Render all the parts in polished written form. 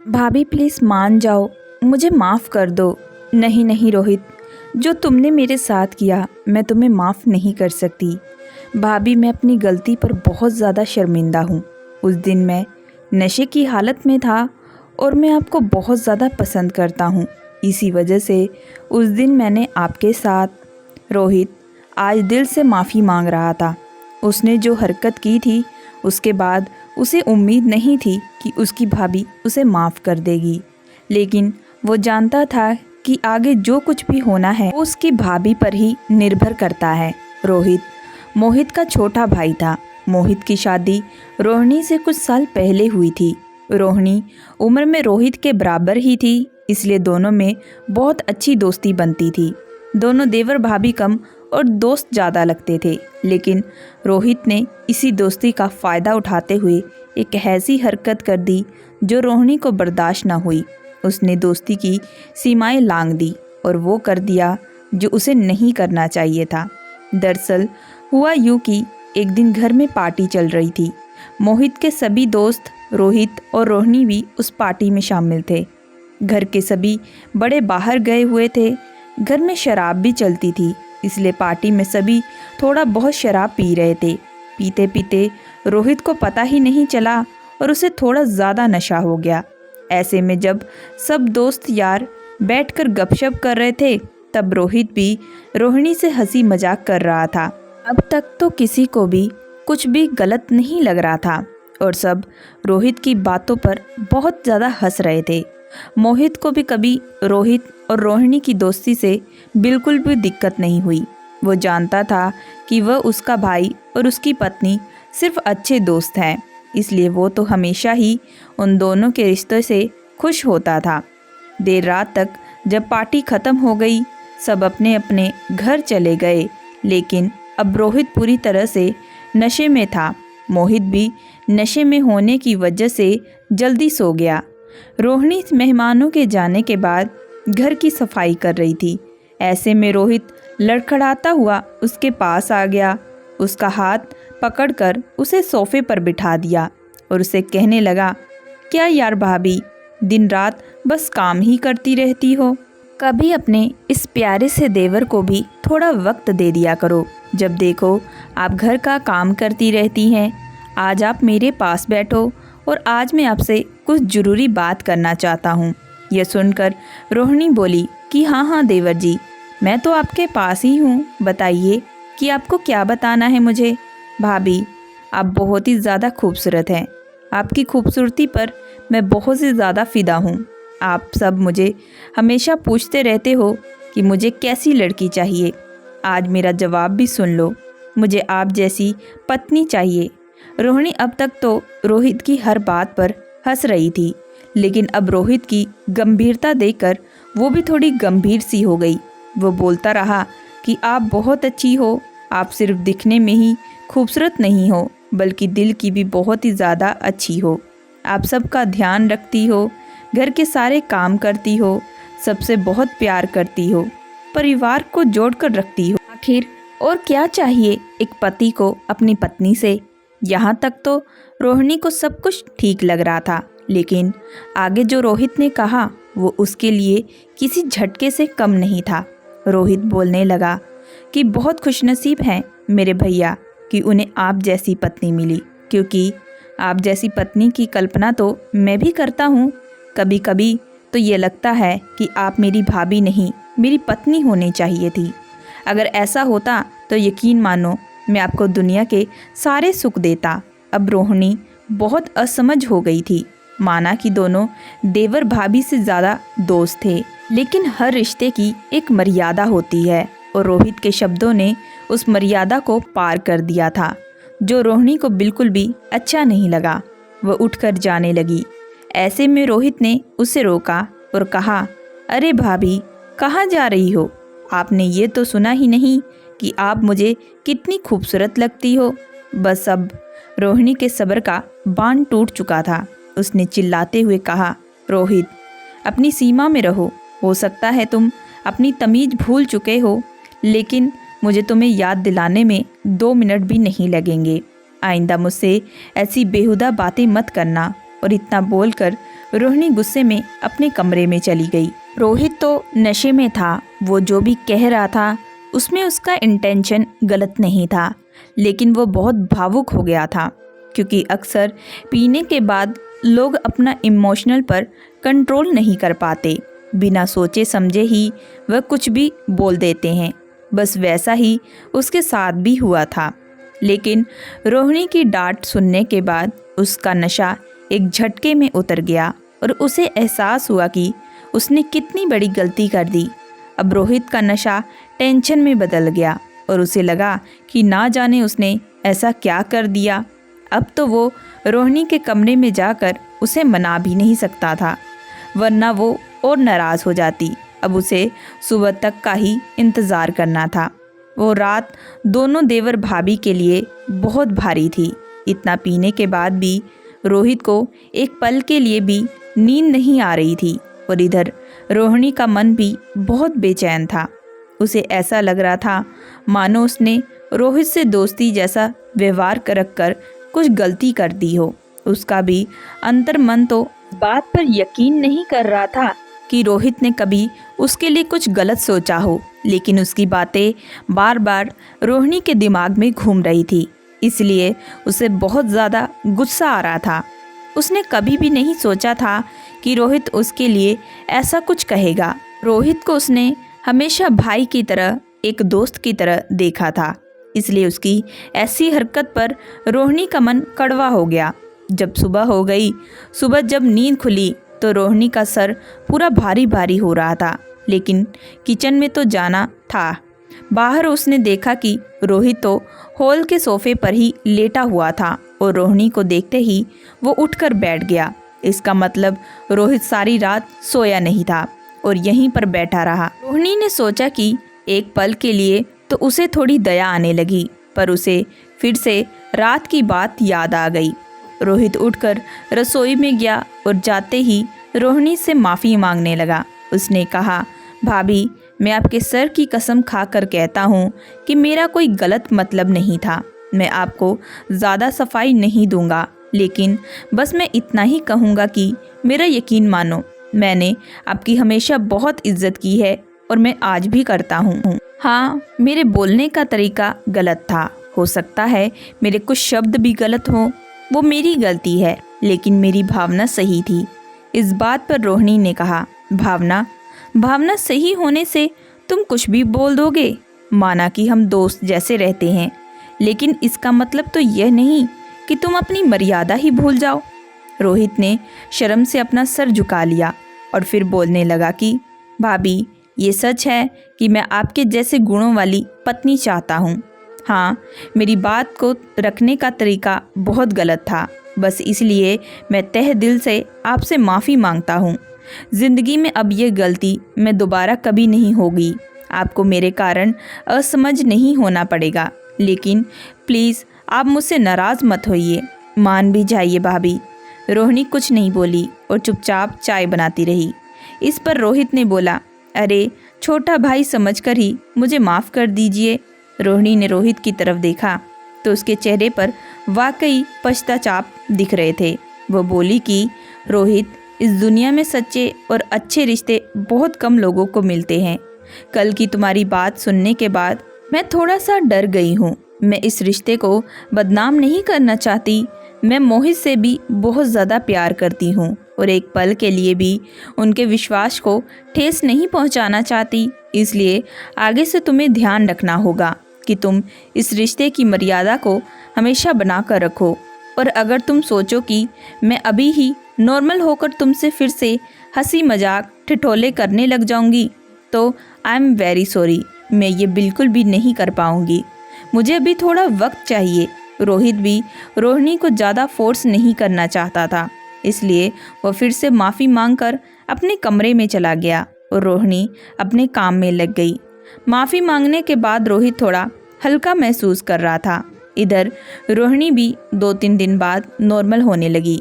भाभी प्लीज़ मान जाओ, मुझे माफ़ कर दो। नहीं नहीं रोहित, जो तुमने मेरे साथ किया मैं तुम्हें माफ़ नहीं कर सकती। भाभी मैं अपनी गलती पर बहुत ज़्यादा शर्मिंदा हूँ। उस दिन मैं नशे की हालत में था और मैं आपको बहुत ज़्यादा पसंद करता हूँ। इसी वजह से उस दिन मैंने आपके साथ। रोहित आज दिल से माफ़ी मांग रहा था। उसने जो हरकत की थी उसके बाद उसे उम्मीद नहीं थी कि उसकी भाभी उसे माफ़ कर देगी, लेकिन वो जानता था कि आगे जो कुछ भी होना है वो उसकी भाभी पर ही निर्भर करता है। रोहित मोहित का छोटा भाई था। मोहित की शादी रोहिणी से कुछ साल पहले हुई थी। रोहिणी उम्र में रोहित के बराबर ही थी, इसलिए दोनों में बहुत अच्छी दोस्ती बनती थी। दोनों देवर भाभी कम और दोस्त ज़्यादा लगते थे, लेकिन रोहित ने इसी दोस्ती का फ़ायदा उठाते हुए एक ऐसी हरकत कर दी जो रोहिणी को बर्दाश्त न हुई। उसने दोस्ती की सीमाएं लांघ दी और वो कर दिया जो उसे नहीं करना चाहिए था। दरअसल हुआ यूँ कि एक दिन घर में पार्टी चल रही थी। मोहित के सभी दोस्त, रोहित और रोहिणी भी उस पार्टी में शामिल थे। घर के सभी बड़े बाहर गए हुए थे। घर में शराब भी चलती थी, इसलिए पार्टी में सभी थोड़ा बहुत शराब पी रहे थे। पीते पीते रोहित को पता ही नहीं चला और उसे थोड़ा ज़्यादा नशा हो गया। ऐसे में जब सब दोस्त यार बैठकर गपशप कर रहे थे, तब रोहित भी रोहिणी से हंसी मजाक कर रहा था। अब तक तो किसी को भी कुछ भी गलत नहीं लग रहा था और सब रोहित की बातों पर बहुत ज़्यादा हंस रहे थे। मोहित को भी कभी रोहित और रोहिणी की दोस्ती से बिल्कुल भी दिक्कत नहीं हुई। वो जानता था कि वह उसका भाई और उसकी पत्नी सिर्फ अच्छे दोस्त हैं, इसलिए वो तो हमेशा ही उन दोनों के रिश्ते से खुश होता था। देर रात तक जब पार्टी ख़त्म हो गई, सब अपने अपने घर चले गए, लेकिन अब रोहित पूरी तरह से नशे में था। मोहित भी नशे में होने की वजह से जल्दी सो गया। रोहिणी मेहमानों के जाने के बाद घर की सफाई कर रही थी। ऐसे में रोहित लड़खड़ाता हुआ उसके पास आ गया। उसका हाथ पकड़कर उसे सोफे पर बिठा दिया और उसे कहने लगा, क्या यार भाभी, दिन रात बस काम ही करती रहती हो? कभी अपने इस प्यारे से देवर को भी थोड़ा वक्त दे दिया करो। जब देखो आप घर का काम करती रहती हैं। आज आप मेरे पास बैठो और आज मैं आपसे कुछ ज़रूरी बात करना चाहता हूँ। यह सुनकर रोहिणी बोली कि हाँ देवर जी, मैं तो आपके पास ही हूँ, बताइए कि आपको क्या बताना है मुझे। भाभी, आप बहुत ही ज़्यादा खूबसूरत हैं। आपकी खूबसूरती पर मैं बहुत ही ज़्यादा फ़िदा हूँ। आप सब मुझे हमेशा पूछते रहते हो कि मुझे कैसी लड़की चाहिए। आज मेरा जवाब भी सुन लो, मुझे आप जैसी पत्नी चाहिए। रोहिणी अब तक तो रोहित की हर बात पर हंस रही थी, लेकिन अब रोहित की गंभीरता देखकर वो भी थोड़ी गंभीर सी हो गई। वो बोलता रहा कि आप बहुत अच्छी हो। आप सिर्फ दिखने में ही खूबसूरत नहीं हो, बल्कि दिल की भी बहुत ही ज़्यादा अच्छी हो। आप सबका ध्यान रखती हो, घर के सारे काम करती हो, सबसे बहुत प्यार करती हो, परिवार को जोड़कर रखती हो। आखिर और क्या चाहिए एक पति को अपनी पत्नी से? यहाँ तक तो रोहिणी को सब कुछ ठीक लग रहा था, लेकिन आगे जो रोहित ने कहा वो उसके लिए किसी झटके से कम नहीं था। रोहित बोलने लगा कि बहुत खुशनसीब हैं मेरे भैया कि उन्हें आप जैसी पत्नी मिली, क्योंकि आप जैसी पत्नी की कल्पना तो मैं भी करता हूँ। कभी कभी तो ये लगता है कि आप मेरी भाभी नहीं, मेरी पत्नी होनी चाहिए थी। अगर ऐसा होता तो यकीन मानो मैं आपको दुनिया के सारे सुख देता। अब रोहिणी बहुत असमझ हो गई थी। माना कि दोनों देवर भाभी से ज़्यादा दोस्त थे, लेकिन हर रिश्ते की एक मर्यादा होती है और रोहित के शब्दों ने उस मर्यादा को पार कर दिया था, जो रोहिणी को बिल्कुल भी अच्छा नहीं लगा। वह उठकर जाने लगी। ऐसे में रोहित ने उसे रोका और कहा, अरे भाभी, कहाँ जा रही हो? आपने ये तो सुना ही नहीं कि आप मुझे कितनी खूबसूरत लगती हो। बस अब रोहिणी के सब्र का बांध टूट चुका था। उसने चिल्लाते हुए कहा, रोहित, अपनी सीमा में रहो। हो सकता है तुम अपनी तमीज़ भूल चुके हो, लेकिन मुझे तुम्हें याद दिलाने में 2 मिनट भी नहीं लगेंगे। आइंदा मुझसे ऐसी बेहुदा बातें मत करना। और इतना बोलकर रोहिणी गुस्से में अपने कमरे में चली गई। रोहित तो नशे में था, वो जो भी कह रहा था उसमें उसका इंटेंशन गलत नहीं था, लेकिन वो बहुत भावुक हो गया था क्योंकि अक्सर पीने के बाद लोग अपना इमोशनल पर कंट्रोल नहीं कर पाते। बिना सोचे समझे ही वह कुछ भी बोल देते हैं। बस वैसा ही उसके साथ भी हुआ था। लेकिन रोहिणी की डांट सुनने के बाद उसका नशा एक झटके में उतर गया और उसे एहसास हुआ कि उसने कितनी बड़ी गलती कर दी। अब रोहित का नशा टेंशन में बदल गया और उसे लगा कि ना जाने उसने ऐसा क्या कर दिया। अब तो वो रोहिणी के कमरे में जाकर उसे मना भी नहीं सकता था, वरना वो और नाराज़ हो जाती। अब उसे सुबह तक का ही इंतज़ार करना था। वो रात दोनों देवर भाभी के लिए बहुत भारी थी। इतना पीने के बाद भी रोहित को एक पल के लिए भी नींद नहीं आ रही थी और इधर रोहिणी का मन भी बहुत बेचैन था। उसे ऐसा लग रहा था मानो उसने रोहित से दोस्ती जैसा व्यवहार रख कर कुछ गलती कर दी हो। उसका भी अंतर मन तो बात पर यकीन नहीं कर रहा था कि रोहित ने कभी उसके लिए कुछ गलत सोचा हो, लेकिन उसकी बातें बार बार रोहिणी के दिमाग में घूम रही थी, इसलिए उसे बहुत ज़्यादा गुस्सा आ रहा था। उसने कभी भी नहीं सोचा था कि रोहित उसके लिए ऐसा कुछ कहेगा। रोहित को उसने हमेशा भाई की तरह, एक दोस्त की तरह देखा था, इसलिए उसकी ऐसी हरकत पर रोहिणी का मन कड़वा हो गया। जब सुबह हो गई, सुबह जब नींद खुली तो रोहिणी का सर पूरा भारी भारी हो रहा था, लेकिन किचन में तो जाना था। बाहर उसने देखा कि रोहित तो हॉल के सोफे पर ही लेटा हुआ था और रोहिणी को देखते ही वो उठकर बैठ गया। इसका मतलब रोहित सारी रात सोया नहीं था और यहीं पर बैठा रहा। रोहिणी ने सोचा कि एक पल के लिए तो उसे थोड़ी दया आने लगी, पर उसे फिर से रात की बात याद आ गई। रोहित उठकर रसोई में गया और जाते ही रोहिणी से माफ़ी मांगने लगा। उसने कहा, भाभी, मैं आपके सर की कसम खाकर कहता हूँ कि मेरा कोई गलत मतलब नहीं था। मैं आपको ज़्यादा सफाई नहीं दूंगा, लेकिन बस मैं इतना ही कहूँगा कि मेरा यकीन मानो, मैंने आपकी हमेशा बहुत इज्जत की है और मैं आज भी करता हूँ। हाँ, मेरे बोलने का तरीका गलत था, हो सकता है मेरे कुछ शब्द भी गलत हों, वो मेरी गलती है, लेकिन मेरी भावना सही थी। इस बात पर रोहिणी ने कहा, भावना सही होने से तुम कुछ भी बोल दोगे? माना कि हम दोस्त जैसे रहते हैं, लेकिन इसका मतलब तो यह नहीं कि तुम अपनी मर्यादा ही भूल जाओ। रोहित ने शर्म से अपना सर झुका लिया और फिर बोलने लगा कि भाभी, ये सच है कि मैं आपके जैसे गुणों वाली पत्नी चाहता हूँ। हाँ, मेरी बात को रखने का तरीका बहुत गलत था, बस इसलिए मैं तहे दिल से आपसे माफ़ी मांगता हूँ। ज़िंदगी में अब ये गलती मैं दोबारा कभी नहीं होगी। आपको मेरे कारण असमझ नहीं होना पड़ेगा, लेकिन प्लीज़ आप मुझसे नाराज़ मत होइए। मान भी जाइए भाभी। रोहिणी कुछ नहीं बोली और चुपचाप चाय बनाती रही। इस पर रोहित ने बोला, अरे छोटा भाई समझकर ही मुझे माफ़ कर दीजिए। रोहिणी ने रोहित की तरफ देखा तो उसके चेहरे पर वाकई पश्चाताप दिख रहे थे। वो बोली कि रोहित, इस दुनिया में सच्चे और अच्छे रिश्ते बहुत कम लोगों को मिलते हैं। कल की तुम्हारी बात सुनने के बाद मैं थोड़ा सा डर गई हूँ। मैं इस रिश्ते को बदनाम नहीं करना चाहती। मैं मोहित से भी बहुत ज़्यादा प्यार करती हूँ और एक पल के लिए भी उनके विश्वास को ठेस नहीं पहुँचाना चाहती। इसलिए आगे से तुम्हें ध्यान रखना होगा कि तुम इस रिश्ते की मर्यादा को हमेशा बना कर रखो। और अगर तुम सोचो कि मैं अभी ही नॉर्मल होकर तुमसे फिर से हंसी मजाक ठिठोले करने लग जाऊंगी, तो आई एम वेरी सॉरी, मैं ये बिल्कुल भी नहीं कर पाऊंगी। मुझे अभी थोड़ा वक्त चाहिए। रोहित भी रोहिणी को ज़्यादा फोर्स नहीं करना चाहता था, इसलिए वह फिर से माफ़ी मांगकर अपने कमरे में चला गया और रोहिणी अपने काम में लग गई। माफ़ी मांगने के बाद रोहित थोड़ा हल्का महसूस कर रहा था। इधर रोहिणी भी 2-3 दिन बाद नॉर्मल होने लगी।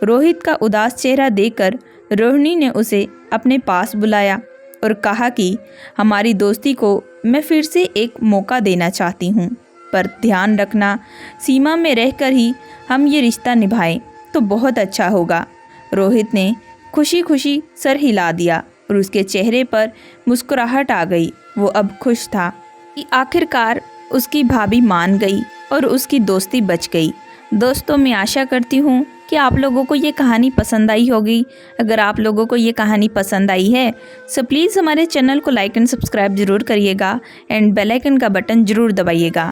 रोहित का उदास चेहरा देखकर रोहिणी ने उसे अपने पास बुलाया और कहा कि हमारी दोस्ती को मैं फिर से एक मौका देना चाहती हूँ, पर ध्यान रखना सीमा में रहकर ही हम ये रिश्ता निभाएं तो बहुत अच्छा होगा। रोहित ने खुशी खुशी सर हिला दिया और उसके चेहरे पर मुस्कुराहट आ गई। वो अब खुश था कि आखिरकार उसकी भाभी मान गई और उसकी दोस्ती बच गई। दोस्तों, मैं आशा करती हूँ कि आप लोगों को ये कहानी पसंद आई होगी। अगर आप लोगों को ये कहानी पसंद आई है सो प्लीज़ हमारे चैनल को लाइक एंड सब्सक्राइब ज़रूर करिएगा एंड बेल आइकन का बटन ज़रूर दबाइएगा।